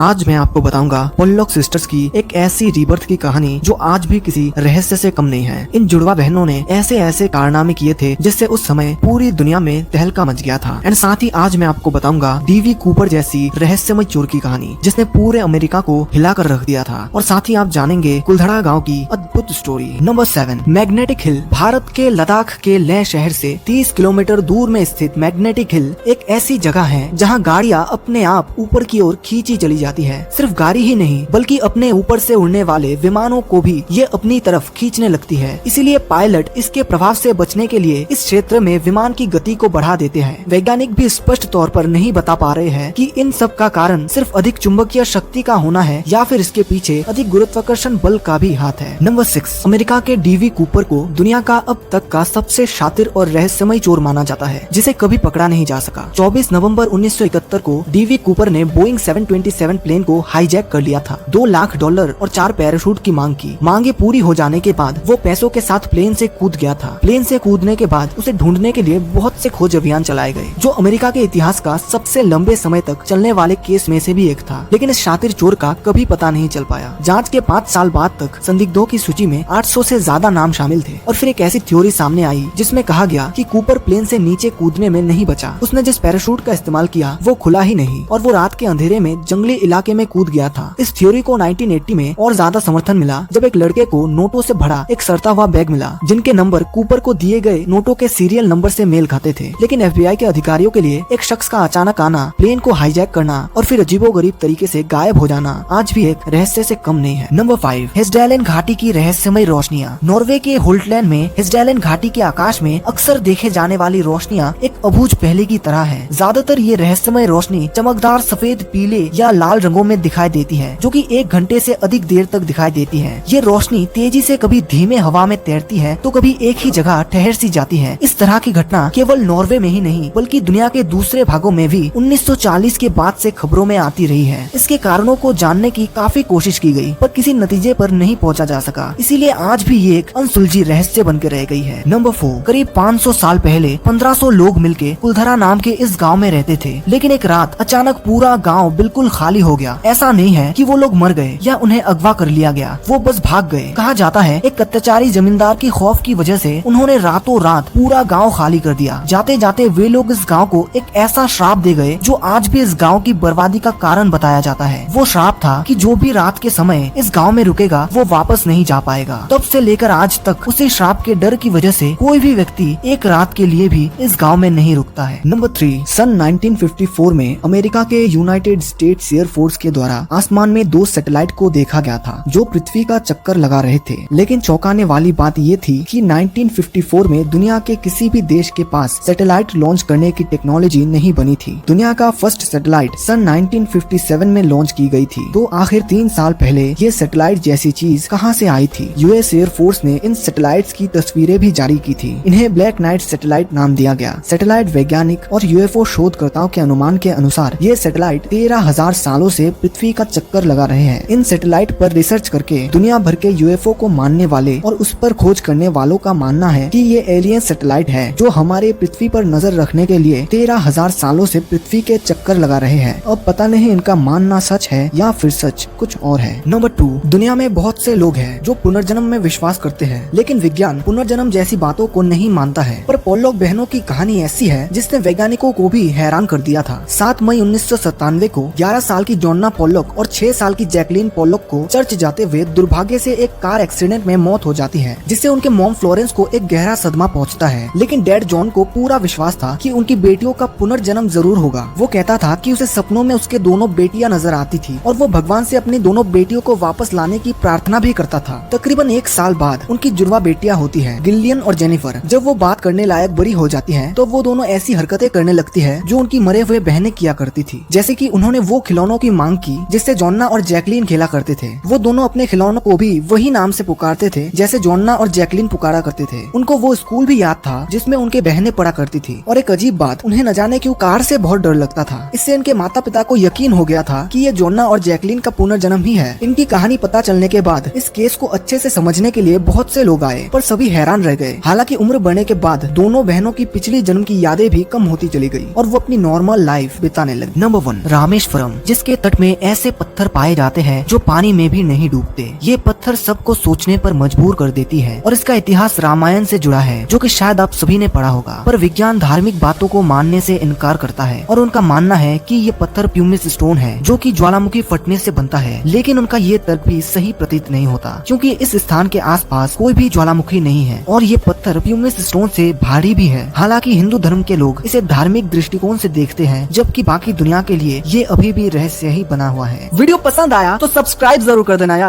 आज मैं आपको बताऊंगा पोल्लॉक सिस्टर्स की एक ऐसी रीबर्थ की कहानी जो आज भी किसी रहस्य से कम नहीं है। इन जुड़वा बहनों ने ऐसे ऐसे कारनामे किए थे जिससे उस समय पूरी दुनिया में तहलका मच गया था। एंड साथ ही आज मैं आपको बताऊंगा डीवी कूपर जैसी रहस्यमय चोर की कहानी जिसने पूरे अमेरिका को हिलाकर रख दिया था। और साथ ही आप जानेंगे कुलधड़ा गाँव की अद्भुत story. Number 7, magnetic hill. Bharat के लद्दाख के लेह शहर से 30 किलोमीटर दूर में स्थित मैग्नेटिक हिल एक ऐसी जगह है जहाँ गाड़ियाँ अपने आप ऊपर की ओर खींची चली जाती है। सिर्फ गाड़ी ही नहीं बल्कि अपने ऊपर से उड़ने वाले विमानों को भी ये अपनी तरफ खींचने लगती है। इसीलिए पायलट इसके प्रभाव से बचने के लिए इस क्षेत्र में विमान की गति को बढ़ा देते हैं। वैज्ञानिक भी स्पष्ट तौर पर नहीं बता पा रहे हैं कि इन सब का कारण सिर्फ अधिक चुंबकीय शक्ति का होना है या फिर इसके पीछे अधिक गुरुत्वाकर्षण बल का भी हाथ है। नंबर 6, अमेरिका के डीवी कूपर को दुनिया का अब तक का सबसे शातिर और रहस्यमय चोर माना जाता है जिसे कभी पकड़ा नहीं जा सका। 24 नवंबर 1971 को डीवी कूपर ने बोइंग 727 प्लेन को हाईजैक कर लिया था। $2 लाख और 4 पैराशूट की मांग की। मांगे पूरी हो जाने के बाद वो पैसों के साथ प्लेन से कूद गया था। प्लेन से कूदने के बाद उसे ढूंढने के लिए बहुत से खोज अभियान चलाए गए जो अमेरिका के इतिहास का सबसे लंबे समय तक चलने वाले केस में से भी एक था। लेकिन इस शातिर चोर का कभी पता नहीं चल पाया। जांच के 5 साल बाद तक संदिग्धों की सूची में 800 से ज्यादा नाम शामिल थे और फिर एक ऐसी थ्योरी सामने आई जिसमें कहा गया कि कूपर प्लेन से नीचे कूदने में नहीं बचा। उसने जिस पैराशूट का इस्तेमाल किया वो खुला ही नहीं और वो रात के अंधेरे में जंगली इलाके में कूद गया था। इस थ्योरी को 1980 में और ज्यादा समर्थन मिला जब एक लड़के को नोटों से भरा एक सड़ता हुआ बैग मिला जिनके नंबर कूपर को दिए गए नोटों के सीरियल नंबर से मेल खाते थे। लेकिन FBI के अधिकारियों के लिए एक शख्स का अचानक आना, प्लेन को हाईजैक करना और फिर अजीबोगरीब तरीके से गायब हो जाना आज भी एक रहस्य से कम नहीं है। नंबर 5, हिस्डैलेन घाटी की रहस्यमय रोशनियाँ। नॉर्वे के होल्टलैंड में हिस्डैलेन घाटी के आकाश में अक्सर देखे जाने वाली रोशनियाँ एक अबूझ पहेली की तरह है। ज्यादातर ये रहस्यमय रोशनी चमकदार सफेद, पीले या लाल रंगों में दिखाई देती है जो कि 1 घंटे से अधिक देर तक दिखाई देती है। ये रोशनी तेजी से कभी धीमे हवा में तैरती है तो कभी एक ही जगह ठहर सी जाती है। इस तरह की घटना केवल नॉर्वे में ही नहीं बल्कि दुनिया के दूसरे भागों में भी 1940 के बाद से खबरों में आती रही है। इसके कारणों को जानने की काफी कोशिश की गई पर किसी नतीजे पर नहीं पहुंचा जा सका। इसीलिए आज भी ये एक अनसुलझी रहस्य बन के रह गई है। नंबर 4, करीब 500 साल पहले 1500 लोग मिलके कुलधरा नाम के इस गाँव में रहते थे। लेकिन एक रात अचानक पूरा गाँव बिल्कुल खाली हो गया। ऐसा नहीं है कि वो लोग मर गए या उन्हें अगवा कर लिया गया, वो बस भाग गए। कहा जाता है एक अत्याचारी जमींदार की खौफ की वजह से उन्होंने रातों रात पूरा गांव खाली कर दिया। जाते जाते वे लोग इस गांव को एक ऐसा श्राप दे गए जो आज भी इस गांव की बर्बादी का कारण बताया जाता है। वो श्राप था कि जो भी रात के समय इस गांव में रुकेगा वो वापस नहीं जा पाएगा। तब से लेकर आज तक उसी श्राप के डर की वजह से कोई भी व्यक्ति एक रात के लिए भी इस गाँव में नहीं रुकता है। नंबर 3, सन 1954 में अमेरिका के यूनाइटेड स्टेट्स एयरफोर्स के द्वारा आसमान में 2 सैटेलाइट को देखा गया था जो पृथ्वी का चक्कर लगा रहे थे। लेकिन चौंकाने वाली बात ये थी कि 1954 में दुनिया के किसी भी देश के पास सैटेलाइट लॉन्च करने की टेक्नोलॉजी नहीं बनी थी। दुनिया का फर्स्ट सैटेलाइट सन 1957 में लॉन्च की गई थी। तो आखिर 3 साल पहले ये सैटेलाइट जैसी चीज कहां से आई थी? यूएस एयरफोर्स ने इन सैटेलाइट्स की तस्वीरें भी जारी की थी। इन्हें ब्लैक नाइट सैटेलाइट नाम दिया गया। सैटेलाइट वैज्ञानिक और यूएफओ शोधकर्ताओं के अनुमान के अनुसार ये सैटेलाइट 13,000 सालों से पृथ्वी का चक्कर लगा रहे हैं। इन सैटेलाइट पर रिसर्च करके दुनिया भर के यूएफओ को मानने वाले और उस पर खोज करने वालों का मानना है कि ये एलियन सैटेलाइट है जो हमारे पृथ्वी पर नजर रखने के लिए 13,000 सालों से पृथ्वी के चक्कर लगा रहे हैं। अब पता नहीं इनका मानना सच है या फिर सच कुछ और है। नंबर 2, दुनिया में बहुत से लोग हैं जो पुनर्जन्म में विश्वास करते हैं लेकिन विज्ञान पुनर्जन्म जैसी बातों को नहीं मानता है। पर पोल्लॉक बहनों की कहानी ऐसी है जिसने वैज्ञानिकों को भी हैरान कर दिया था। 7 मई 1997 को 11 साल की जॉन्ना पोल्लॉक और 6 साल की जैकलीन पोल्लॉक को चर्च जाते हुए दुर्भाग्य से एक कार एक्सीडेंट में मौत हो जाती है जिससे उनके मॉम फ्लोरेंस को एक गहरा सदमा पहुंचता है। लेकिन डैड जॉन को पूरा विश्वास था कि उनकी बेटियों का पुनर्जन्म जरूर होगा। वो कहता था कि उसे सपनों में उसके दोनों बेटियां नजर आती थी और वो भगवान से अपनी दोनों बेटियों को वापस लाने की प्रार्थना भी करता था। तकरीबन 1 साल बाद उनकी जुड़वा बेटियां होती है, गिलियन और जेनिफर। जब वो बात करने लायक बड़ी हो जाती है तो वो दोनों ऐसी हरकतें करने लगती है जो उनकी मरे हुए बहनें किया करती थी। जैसे कि उन्होंने वो खिलौनों की मांग की जिससे जॉन्ना और जैकलीन खेला करते थे। वो दोनों अपने खिलौनों को भी वही नाम से पुकारते थे जैसे जॉन्ना और जैकलीन पुकारा करते थे। उनको वो स्कूल भी याद था जिसमें उनके बहनें पढ़ा करती थी। और एक अजीब बात, उन्हें न जाने क्यों कार से बहुत डर लगता था। इससे इनके माता पिता को यकीन हो गया था कि ये जॉन्ना और जैकलीन का पुनर्जन्म ही है। इनकी कहानी पता चलने के बाद इस केस को अच्छे से समझने के लिए बहुत से लोग आए पर सभी हैरान रह गए। हालांकि उम्र बढ़ने के बाद दोनों बहनों की पिछली जन्म की यादें भी कम होती चली गई और वो अपनी नॉर्मल लाइफ बिताने लगी। नंबर 1, रामेश्वरम, जिसके के तट में ऐसे पत्थर पाए जाते हैं जो पानी में भी नहीं डूबते। ये पत्थर सबको सोचने पर मजबूर कर देती है और इसका इतिहास रामायण से जुड़ा है, जो कि शायद आप सभी ने पढ़ा होगा। पर विज्ञान धार्मिक बातों को मानने से इनकार करता है और उनका मानना है कि ये पत्थर प्यूमिस स्टोन है, जो कि ज्वालामुखी फटने से बनता है। लेकिन उनका ये तर्क भी सही प्रतीत नहीं होता, क्योंकि इस स्थान के आसपास कोई भी ज्वालामुखी नहीं है और ये पत्थर प्यूमिस स्टोन से भारी भी है। हालांकि हिंदू धर्म के लोग इसे धार्मिक दृष्टिकोण से देखते हैं, जबकि बाकी दुनिया के लिए ये अभी भी रहस्य ही बना हुआ है। वीडियो पसंद आया तो सब्सक्राइब जरूर कर देना यार।